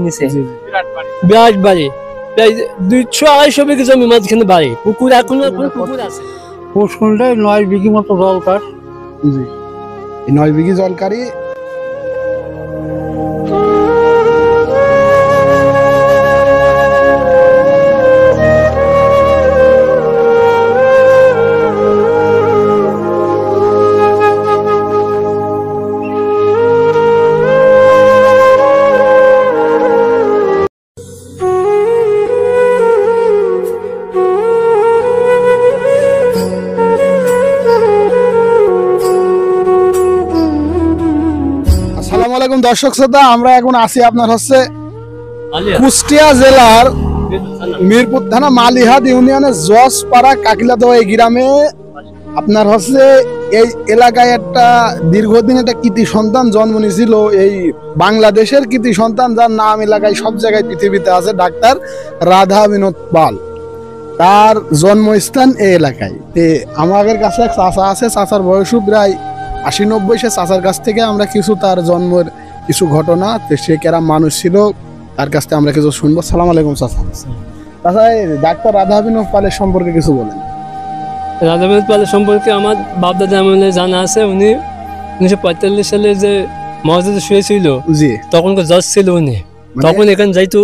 নিছে বিরাট বাড়ি প্রায় 200-250 বিঘা জমি মাঝখানে বাড়ি পুকুর এখনো পুকুর আছে পুষ্কুলটায় 9 বিঘি মতো জলকার জি 9 বিঘি জলকারি দর্শক শ্রোতা আমরা এখন আছি আপনার হচ্ছে কুষ্টিয়া জেলার মিরপুর থানা মালিহাট ইউনিয়নের জজপাড়া কাকিলাদহ এই গ্রামে আপনার হচ্ছে এই এলাকায় একটা দীর্ঘদিন একটা কৃতি সন্তান জন্ম নিয়েছিল এই বাংলাদেশের কৃতি সন্তান যার নাম এলাকায় সব জায়গায় পৃথিবীতে আছে ডাক্তার রাধা বিনোদ পাল তার জন্মস্থান এই এলাকায় আমাদের কাছে এক চাচা আছে চাচার বয়সও প্রায় 80-90 সে চাচার কাছ থেকে আমরা কিছু তার জন্মের কিছু ঘটনা সে কেরাম মানুষ ছিল তার কাছ থেকে আমরা কিছু শুনবো। সালাম আলাইকুম চাচা। চাচা ডাক্তার রাধা বিনোদ পালের সম্পর্কে কিছু বলেন। রাধা বিনোদ পালের সম্পর্কে আমার বাপ দাদা আমলে জানা আছে উনি 1945 সালে যে মসজিদে শুয়েছিল জি তখনকার জজ ছিল উনি তখন এখানে যাইতো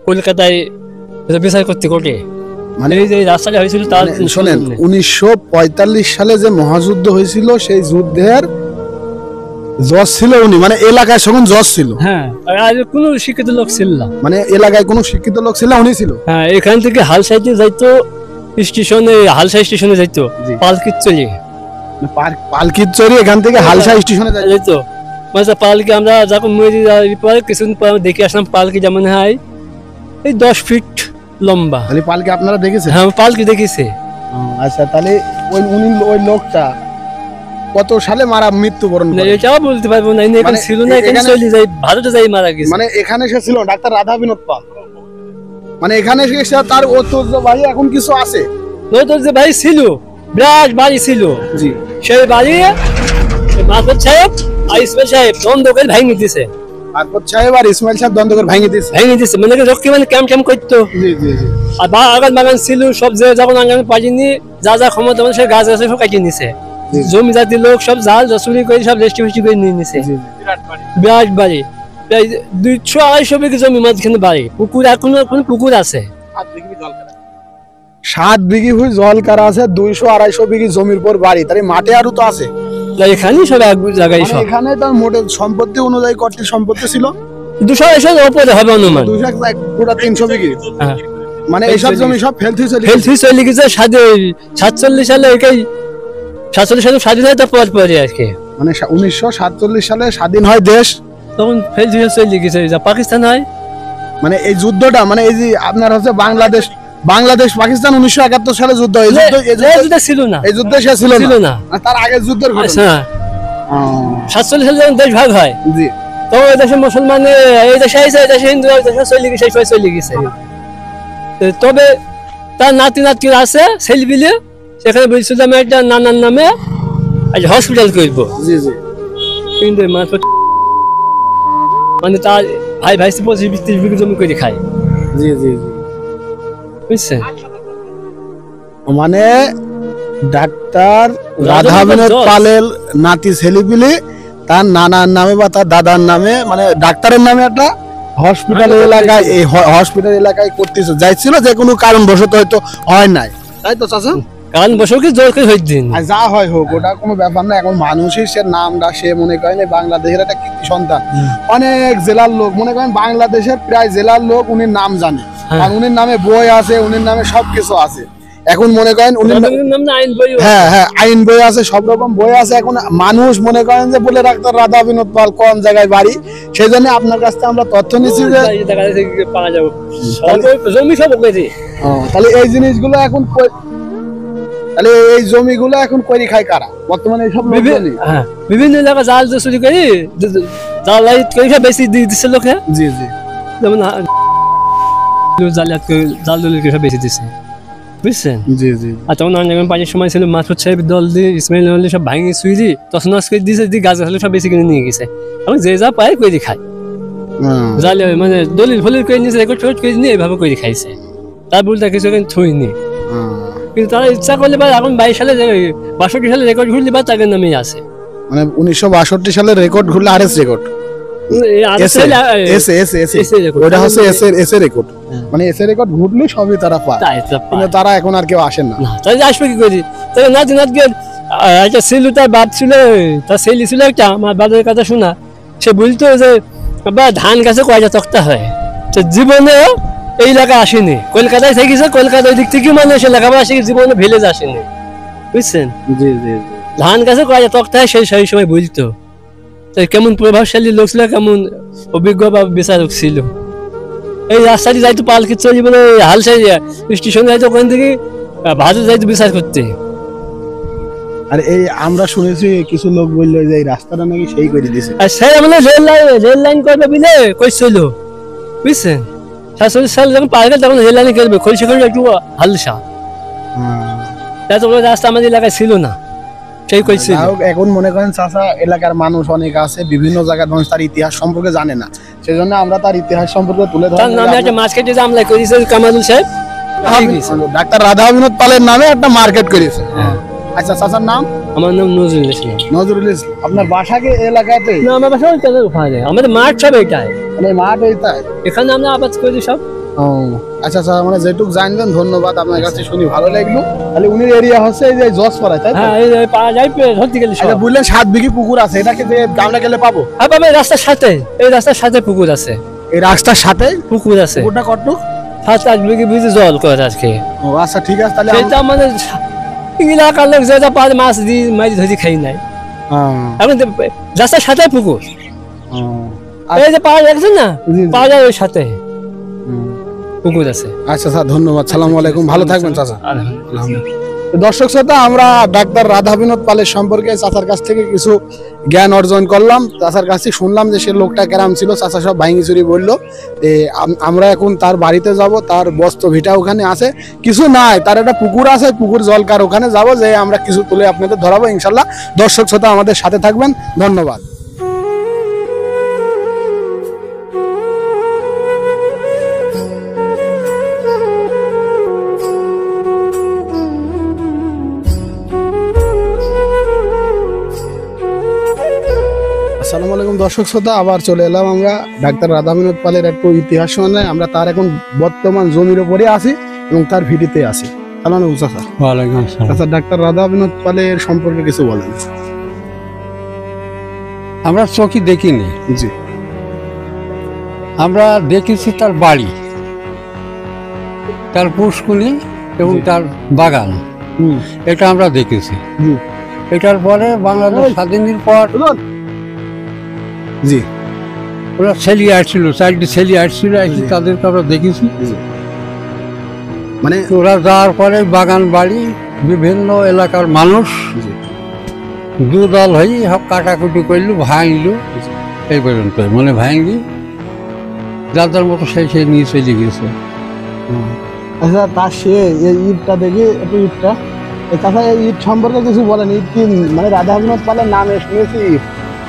কলকাতায় বিচার করতে কোর্টে মানে এই যে রাস্তাটা হয়েছিল তার শোনেন 1945 সালে যে মহাযুদ্ধ হয়েছিল সেই যুদ্ধের জজ ছিল উনি মানে এলাকায় তখন জজ ছিল হ্যাঁ আর কোনো শিক্ষিত লোক ছিল না মানে এলাকায় কোনো শিক্ষিত লোক ছিল উনি ছিল হ্যাঁ এখান থেকে হালসাইতে যাইতো স্টেশনে হালসা স্টেশনে যাইতো পালকির চড়ে পালকির চড়ে এখান থেকে হালসা স্টেশনে যাইতো মানে পালকি আমরা যখন মরে যাওয়ার পরে কিছুদিন পর দেখে আসলাম পালকি যেমন হয় এই 10 ফিট লম্বা তাহলে পালকি আপনারা দেখেছেন? হ্যাঁ পালকি দেখেছে। আচ্ছা তাহলে ওই লোকটা কত সালে মৃত্যুবরণ করে এটাও বলতে পারবো না এখানে ছিল না এখানে চলে যায় ভারতে যাই মারা গেছে মানে এখানে সে ছিল ডাক্তার রাধা বিনোদ পাল মানে এখানে সে তার ঐতিহ্য ভাই এখন কিছু আছে ঐতিহ্য ভাই ছিল বিরাট বাড়ি ছিল জি সেই বাড়ি মাহফুজ সাহেব আর ইসমাইল সাহেব দ্বন্দ্ব করে ভেঙে দিয়েছে মাহফুজ সাহেব আর ইসমাইল সাহেব দ্বন্দ্ব করে ভেঙে দিয়েছে মানে রক্ষী মানে ক্যাম্প করতো জি জি জি আর আগান বাগান ছিল সব যে যখন আগান পাইনি যা যা ক্ষমতা সে গাছ গাছে সব কাটিয়ে নিছে জমি জাতি লোক সব জাল চুরি করে সব রেস্টি ফেস্টি করে নিয়ে নিছে বিরাট বাড়ি প্রায় 200-250 বিঘা জমি মাঝখানে বাড়ি পুকুর এখনো পুকুর আছে 7 বিঘি জল কারা আছে 200-250 বিঘি জমির পর বাড়ি তার মাঠে আরো তো আছে এখানে সব এক জায়গায় সব এখানে তার মোটে সম্পত্তি অনুযায়ী কত সম্পত্তি ছিল 200 উপরে হবে অনুমান 200 পুরো 300 বিঘি মানে এইসব জমি সব ফেলথি চলে গেছে 47 সালে একাই 47 সালে স্বাধীন হয় তারপর পরে আজকে মানে 1947 সালে স্বাধীন হয় দেশ তখন ফেলথি চলে গেছে যা পাকিস্তান হয় মানে এই যুদ্ধটা মানে এই যে আপনার হচ্ছে বাংলাদেশ পাকিস্তান 1971 সালে যুদ্ধ এই যুদ্ধ ছিল না এই যুদ্ধ সে ছিল না তার আগে যুদ্ধের ঘটনা 47 সালে যখন দেশ ভাগ হয় জি তো এই দেশে মুসলমান এই দেশে আইছে এই দেশে হিন্দু দেশে চলে গেছে সেই চলে গেছে তবে তার নাতি আছে সেলবিলে সেখানে বলছিল আমি একটা নানার নামে আজ হসপিটাল করবো জি জি কিন্তু মানে তার ভাই 25-30 বিঘা জমি করে খায় জি জি জি বুঝছেন মানে ডাক্তার রাধা বিনোদ পালের নাতি ছেলেপিলে তার নানার নামে বা তার দাদার নামে মানে ডাক্তারের নামে একটা হসপিটাল এলাকায় এই হসপিটাল এলাকায় করতেছে যাইছিল যে কোনো কারণবশত হয়তো হয় নাই তাই তো চাচা কারণ বছর কি জোর করে হইদিন যা হয় হোক ওটা কোনো ব্যাপার না এখন মানুষের সে নামটা সে মনে করেন বাংলাদেশের একটা কৃতি সন্তান অনেক জেলার লোক মনে করেন বাংলাদেশের প্রায় জেলার লোক উনির নাম জানে আর উনির নামে বই আছে উনির নামে সবকিছু আছে এখন মনে করেন হ্যাঁ হ্যাঁ আইন বই আছে সব রকম বই আছে এখন মানুষ মনে করেন যে বলে ডাক্তার রাধা বিনোদ পাল কোন জায়গায় বাড়ি সেই জন্য আপনার কাছ থেকে আমরা তথ্য নিচ্ছি যে তাহলে এই জিনিসগুলো এখন তাহলে এই জমিগুলো এখন করি খায় কারা বর্তমানে এইসব বিভিন্ন এলাকা জাল চুরি করি জাল বেশি দিচ্ছে লোকে জি জি যেমন জাল বেশি দিচ্ছে বুঝছেন জি জি আর তখন অনেক পানির সময় ছিল মাহফুজ সাহেব দল দিয়ে ইসমাইল সব ভাঙি সুই দি তছনছ করে দিয়েছে দি গাছ গাছালি সব বেশি কিনে নিয়ে গেছে এখন যে যা পায় করে খায় জালে মানে দলিল ফলিল করে নিয়েছে, রেকর্ড ফেকর্ড করে নিয়ে এইভাবে করে খাইছে, তার বলতে কিছু এখানে থইনি। কিন্তু তারা ইচ্ছা করলে বা এখন 22 সালে 62 সালে রেকর্ড ঘুরলে বা তাদের নামেই আছে। মানে 1962 সালের রেকর্ড ঘুরলে আরএস রেকর্ড, ওটা হচ্ছে এস এ রেকর্ড, মানে এস এ রেকর্ড ঘুরলে সবই তারা পায়, কিন্তু তারা এখন আর কেউ আসেন না। তাই আসবে কি করি, তাই নাচ নাচ গিয়ে একটা ছিল, তার বাপ ছিল, তার ছেলে ছিল একটা, আমার বাবার কথা শোনা, সে বলতো যে বা ধান গাছে কয়টা তক্তা হয়, তো জীবনে এই এলাকায় আসেনি, কলকাতায় থেকেছে, কলকাতার দিক থেকে মানে সে লেখাপড়া শিখে জীবনে ভিলেজ আসেনি, বুঝছেন? জি জি, ধান গাছে কয়টা তক্তা হয় সেই সময় বলতো। তাই কেমন প্রভাবশালী লোক ছিল, কেমন অভিজ্ঞ বা বিচারক ছিল। এই রাস্তাটি যাইতো পালকি চলি বলে হালসাই স্টেশনে যাইতো, ওখান থেকে ভারত যাইতো বিচার করতে। আর এই আমরা শুনেছি কিছু লোক বললো যে এই রাস্তাটা নাকি সেই করে দিয়েছে, আর সেই আমাদের রেল লাইন করবে বলে কইছিল, বুঝছেন? 47 সাল যখন পার গেল তখন রেল লাইন করবে, খলসা একটু হালসা, এত বড় রাস্তা আমাদের এলাকায় ছিল না, সেই কইছিল। এখন মনে করেন চাচা এলাকার মানুষ অনেক আছে, বিভিন্ন জায়গার মানুষ তার ইতিহাস সম্পর্কে জানে না, সেজন্য আমরা তার ইতিহাস সম্পর্কে তুলে ধরি। তার নামে একটা মার্কেটে যে আমলা করেছে কামালুল সাহেব, ডাক্তার রাধা বিনোদ পালের নামে একটা মার্কেট করেছে। আচ্ছা, চাচার নাম? আমার নাম নজরুল ইসলাম। নজরুল ইসলাম। আপনার বাসা কি এলাকাতে? না, আমার বাসা ওই কাজের ওখানে, আমাদের মাঠ সব এইটাই, মানে মাঠ এইটাই, এখানে আমরা আবাদ করি সব। আচ্ছা আচ্ছা, মানে যেটুক জানবেন ধন্যবাদ, আপনার কাছে শুনি ভালো লাগলো। তাহলে উনি এরিয়া হচ্ছে এই যে জজপাড়া, তাই? হ্যাঁ, এই পাওয়া যায় ধরতে গেলে। আচ্ছা, বললেন 7 বিঘি পুকুর আছে, এটাকে যে গামলা গেলে পাবো? হ্যাঁ পাবে, রাস্তার সাথে, এই রাস্তার সাথে পুকুর আছে, এই রাস্তার সাথে পুকুর আছে। পুকুরটা কতটুক? 7-8 বিঘি বুঝে জল করে আজকে। ও আচ্ছা, ঠিক আছে। তাহলে সেটা মানে এলাকার লোক যেটা পারে মাছ দিয়ে মাছ ধরে খাই নাই, এখন রাস্তার সাথে পুকুর, এই যে পাওয়া যাচ্ছে না, পাওয়া যায় ওই সাথে পুকুর আছে। আচ্ছা স্যার, ধন্যবাদ। সালাম আলাইকুম, ভালো থাকবেন চাচা। দর্শক শ্রোতা, আমরা ডাক্তার রাধা বিনোদ পালের সম্পর্কে চাচার কাছ থেকে কিছু জ্ঞান অর্জন করলাম। চাচার কাছ থেকে শুনলাম যে সে লোকটা কেরাম ছিল, চাচা সব ভাঙি চুরি বললো। আমরা এখন তার বাড়িতে যাব, তার বস্ত্র ভিটা ওখানে আছে, কিছু নাই, তার একটা পুকুর আছে, পুকুর জলকার, ওখানে যাব, যে আমরা কিছু তুলে আপনাদের ধরাবো ইনশাল্লাহ। দর্শক শ্রোতা, আমাদের সাথে থাকবেন, ধন্যবাদ। আসসালামু আলাইকুম দর্শক শ্রোতা, আবার চলে এলাম আমরা ডাক্তার রাধা বিনোদ পালের একটু ইতিহাস শুনে। আমরা তার এখন বর্তমান জমির উপরে আছি এবং তার ভিটিতে আছি। সালাম আলাইকুম চাচা। ওয়ালাইকুম আসসালাম। আচ্ছা, ডাক্তার রাধা বিনোদ পালের সম্পর্কে কিছু বলেন। আমরা চোখে দেখিনি, জি, আমরা দেখেছি তার বাড়ি, তার পুষ্কুনি এবং তার বাগান, এটা আমরা দেখেছি। এটার পরে বাংলাদেশ স্বাধীনের পর জি, ওরা ছেলে আসছিল, 4টি ছেলে আসছিল, তাদেরকে আমরা দেখেছি। মানে ওরা যাওয়ার পরে বাগান বাড়ি বিভিন্ন এলাকার মানুষ দুদল হয়ে সব কাটাকুটি করলো, ভাঙলো, এই পর্যন্ত মানে ভাঙলি যাদের মতো সেই নিয়ে চলে গেছে। আচ্ছা, তার সে এই ঈদটা দেখি একটু, ঈদটা তাছাড়া এই ঈদ সম্পর্কে কিছু বলেন। ঈদ কি মানে রাধা বিনোদ পালের নামে শুনেছি ঈদ,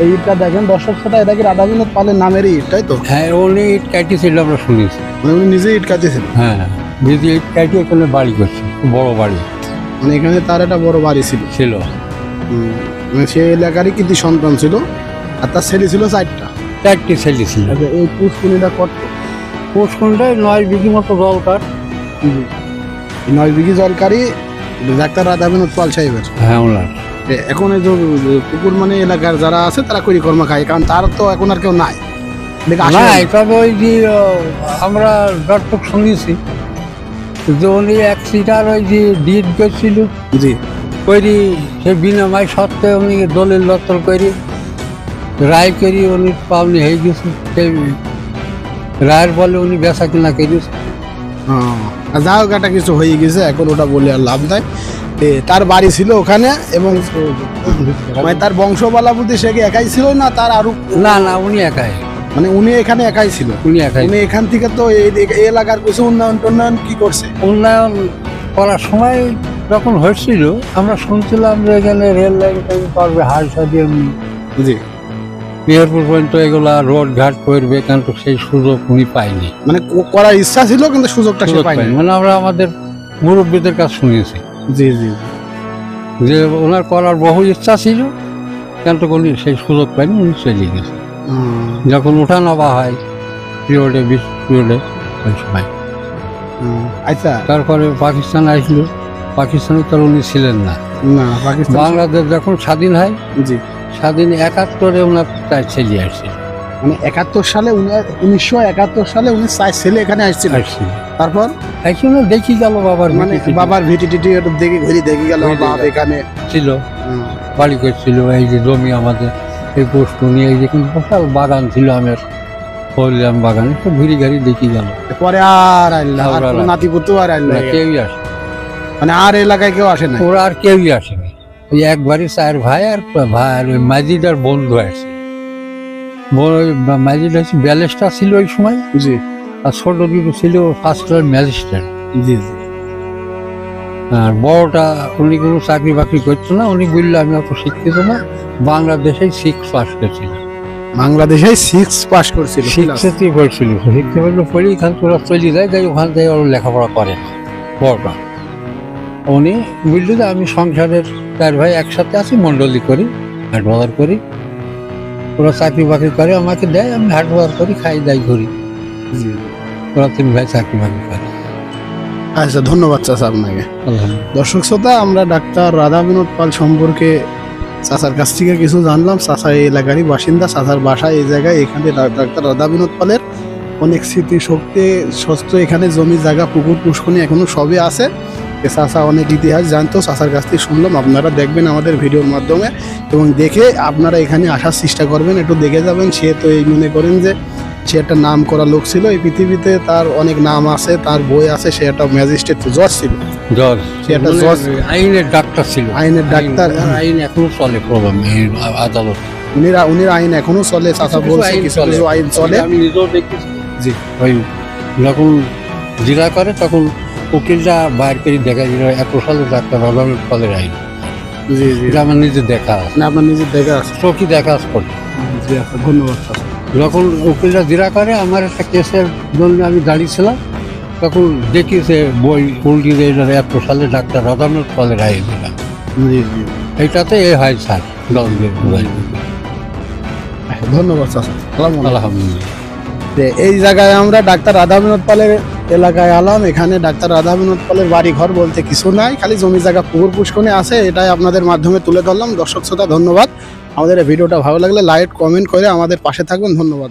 এই ঈদটা দেখেন দর্শক শ্রোতা, এটা কি রাধা বিনোদ পালের নামের ঈদ, তাই তো? হ্যাঁ, উনি ইট কাটিয়েছিল, আমরা শুনেছি। মানে উনি নিজে ইট কাটিয়েছিলেন? হ্যাঁ, নিজে ইট কাটিয়ে এখানে বাড়ি করছে, বড় বাড়ি, মানে এখানে তার একটা বড় বাড়ি ছিল। মানে সে এলাকারই কৃতি সন্তান ছিল, আর তার ছেলে ছিল 4টি ছেলে ছিল। আচ্ছা, এই পুষ্কুনিটা কত? পুষ্কুনিটায় 9 বিঘি মতো জলকার। 9 বিঘি জলকারি ডাক্তার রাধা বিনোদ পাল সাহেবের। হ্যাঁ, ওনার। এখন এই যে পুকুর মানে এলাকার যারা আছে তারা করি কর্ম খায়, কারণ তার তো এখন আর কেউ নাই। তবে ওই যে আমরা দর্শক শুনেছি যে উনি 1 সিটার ওই যে ডিড করছিল, জি, করি সে বিনিময় সত্ত্বে উনি দলিল দত্তল করি রায় করি উনি পাওনি হয়ে গেছে, সেই রায়ের বলে উনি বেচা কিনা করিস। যা হোক, একটা কিছু হয়ে গেছে, এখন ওটা বলে আর লাভ নাই। তার বাড়ি ছিল ওখানে, এবং মানে তার বংশবালা বুদ্ধি সে কি একাই ছিল না তার আরো? না, উনি একাই, মানে উনি এখানে একাই ছিল। উনি এখান থেকে তো এই এলাকার কিছু উন্নয়ন কি করছে? উন্নয়ন করার সময় যখন হচ্ছিল আমরা শুনছিলাম যে এখানে রেল লাইন করবে, হালসা দিয়ে। জি, মেহেরপুর পর্যন্ত এগুলা রোড ঘাট করবে, কিন্তু সেই সুযোগ উনি পাইনি। মানে করার ইচ্ছা ছিল কিন্তু সুযোগটা সে সুযোগ পায়নি। পাইনি। মানে আমরা আমাদের মুরব্বীদের কাছে শুনেছি জি জি যে ওনার করার বহু ইচ্ছা ছিল, কিন্তু উনি সেই সুযোগ পাইনি, উনি চলে গেছে। যখন উঠানামা হয় পিরিয়ডে, 20 পিরিয়ডে, ওই সময়। আচ্ছা, তারপরে পাকিস্তান আসলো, পাকিস্তানে তো উনি ছিলেন না। না পাকিস্তান, বাংলাদেশ যখন স্বাধীন হয়, জি স্বাধীন 71-এ ওনার তার ছেলে আসছে। মানে 71 সালে 1971 সালে উনি 4 ছেলে এখানে আসছিল। তারপর আসলে দেখি গেল বাবার মানে ভিটি টিটি বাবার ভিটি টিটি একটু দেখে ঘুরে দেখে গেল ঘুরে বাপ দেখে। এখানে। ছিল, বাড়ি করছিল, এই যে জমি আমাদের এই পোস্ট নিয়ে, এই যে কিন্তু বিশাল বাগান ছিল আমের, হরিলাম বাগানে, সব ঘুরি ঘাড়ি দেখি গেল। পরে আর আইলা, আর আর কোনো নাতিপুতু আর আইলা, কেউই আসে, মানে আর এলাকায় কেউ আসে না। ওরা আর কেউই আসেনি। ওই একবারই 4 ভাই আর ওই মাজিদার বন্ধু আসছে। মাজিদ হচ্ছে ব্যালেস্টার ছিল ওই সময়, জি আর ছোট দুটো ছিল ফার্স্ট ইয়ার ম্যাজিস্ট্রেট। জি জি আর বড়টা উনি কোনো চাকরি বাকরি করতো না, উনি বললো আমি অত শিক্ষিত না, বাংলাদেশে 6 পাস করছিল, বাংলাদেশে 6 পাস করছিল। 6-তে পড়ছিল, শিখতে পারলো, পড়ে এখান থেকে ওরা চলে যায়, তাই ওখান থেকে ওরা লেখাপড়া করে না। বড়টা উনি বললো যে আমি সংসারের 4 ভাই একসাথে আছি, মন্ডলী করি, হাট বাজার করি, ওরা চাকরি বাকরি করে, আমাকে দেয়, আমি হাট বাজার করি, খাই দাই ঘুরি। জি। ওরা 3 ভাই চাকরি বাকরি করে। আচ্ছা, ধন্যবাদ চাচা আপনাকে। আলহামদুলিল্লাহ। দর্শক শ্রোতা, আমরা ডাক্তার রাধা বিনোদ পাল সম্পর্কে চাচার কাছ থেকে কিছু জানলাম। চাচা এই এলাকারই বাসিন্দা, চাচার বাসা এই জায়গায়। এখানে ডাক্তার রাধা বিনোদ পালের অনেক স্মৃতি শক্তি সস্ত, এখানে জমি জায়গা পুকুর পুষ্করণী এখনো সবই আছে। চাচা অনেক ইতিহাস জানতো, চাচার কাছ থেকে শুনলাম। আপনারা দেখবেন আমাদের ভিডিওর মাধ্যমে, এবং দেখে আপনারা এখানে আসার চেষ্টা করবেন, একটু দেখে যাবেন। সে তো এই মনে করেন যে সে একটা নাম করা লোক ছিল এই পৃথিবীতে, তার অনেক নাম আছে, তার বই আছে। সে একটা ম্যাজিস্ট্রেট জজ ছিল, জজ, সে একটা জজ, আইনের ডাক্তার ছিল, আইনের ডাক্তার। আইন এখনো চলে প্রবলেম আদালত, উনির আইন এখনো চলে। চাচা বলছে কিছু কিছু আইন চলে। আমি নিজেও দেখেছি। জি, ওই যখন জিরা করে তখন উকিলরা বাইর করে দেখা দিল 1 সালে ডাক্তার রবার্ট ফলের আইন। জি জি, এটা আমার নিজের দেখা আছে, না আপনার নিজের দেখা আছে। চোখই দেখা আছে করতে। জি আচ্ছা, ধন্যবাদ চাচা। যখন উকিলরা জিরা করে, আমার একটা কেসের জন্য আমি দাঁড়িয়েছিলাম, তখন দেখি যে বই উল্টি দিয়ে 1 সালে ডাক্তার রবার্ট ফলের আইন। জি জি, এইটাতে এ হয় স্যার, ধন্যবাদ চাচা। আলহামদুলিল্লাহ। যে এই জায়গায় আমরা ডাক্তার রাধা বিনোদ পালের এলাকায় আলাম। এখানে ডাক্তার রাধা বিনোদ পালের বাড়ি ঘর বলতে কিছু নাই, খালি জমি জায়গা পুকুর পুষ্করণী আছে। এটাই আপনাদের মাধ্যমে তুলে ধরলাম। দর্শক শ্রোতা, ধন্যবাদ। আমাদের এই ভিডিওটা ভালো লাগলে লাইক কমেন্ট করে আমাদের পাশে থাকবেন। ধন্যবাদ।